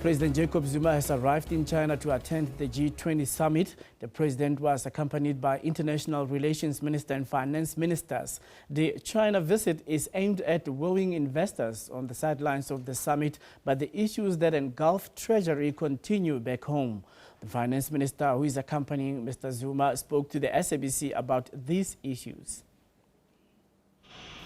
President Jacob Zuma has arrived in China to attend the G20 Summit. The president was accompanied by International Relations Minister and Finance Ministers. The China visit is aimed at wooing investors on the sidelines of the summit, but the issues that engulf Treasury continue back home. The Finance Minister, who is accompanying Mr Zuma, spoke to the SABC about these issues.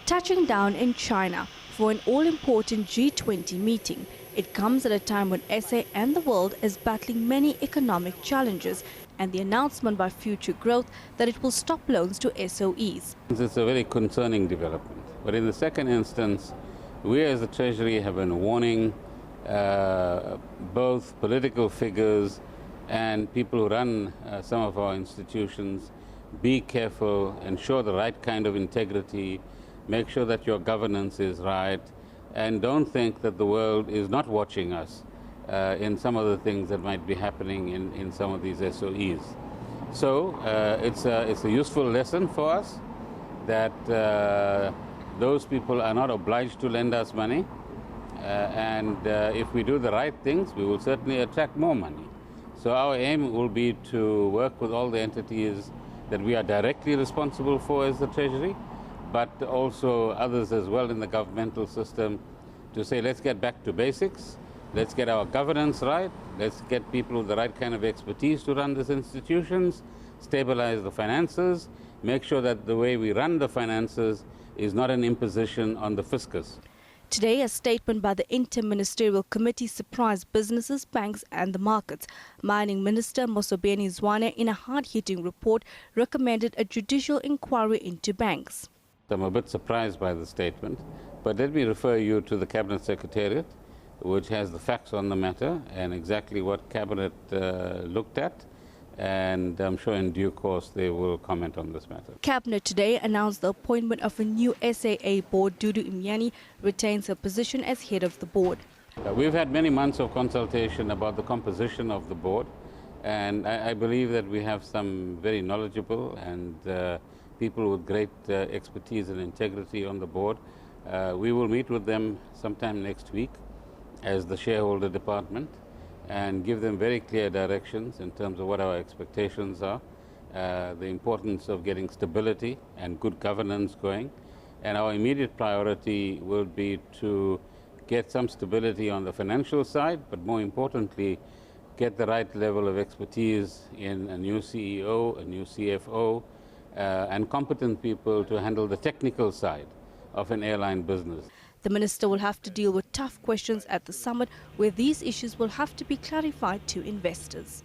Touching down in China for an all-important G20 meeting, it comes at a time when SA and the world is battling many economic challenges and the announcement by Future Growth that it will stop loans to SOEs. It's a very concerning development. But in the second instance, we as the Treasury have been warning both political figures and people who run some of our institutions, be careful, ensure the right kind of integrity, make sure that your governance is right, and don't think that the world is not watching us in some of the things that might be happening in some of these SOEs. So it's a useful lesson for us that those people are not obliged to lend us money, and if we do the right things, we will certainly attract more money. So our aim will be to work with all the entities that we are directly responsible for as the Treasury, but also others as well in the governmental system, to say let's get back to basics, let's get our governance right, let's get people with the right kind of expertise to run these institutions, stabilize the finances, make sure that the way we run the finances is not an imposition on the fiscus. Today, a statement by the Interministerial Committee surprised businesses, banks and the markets. Mining Minister Mr Zuma, in a hard-hitting report, recommended a judicial inquiry into banks. I'm a bit surprised by the statement, but let me refer you to the Cabinet Secretariat, which has the facts on the matter and exactly what Cabinet looked at, and I'm sure in due course they will comment on this matter. Cabinet today announced the appointment of a new SAA board. Dudu Imyani retains her position as head of the board. We've had many months of consultation about the composition of the board, and I believe that we have some very knowledgeable and people with great expertise and integrity on the board. We will meet with them sometime next week as the shareholder department and give them very clear directions in terms of what our expectations are, the importance of getting stability and good governance going. And our immediate priority will be to get some stability on the financial side, but more importantly, get the right level of expertise in a new CEO, a new CFO, and competent people to handle the technical side of an airline business. The minister will have to deal with tough questions at the summit, where these issues will have to be clarified to investors.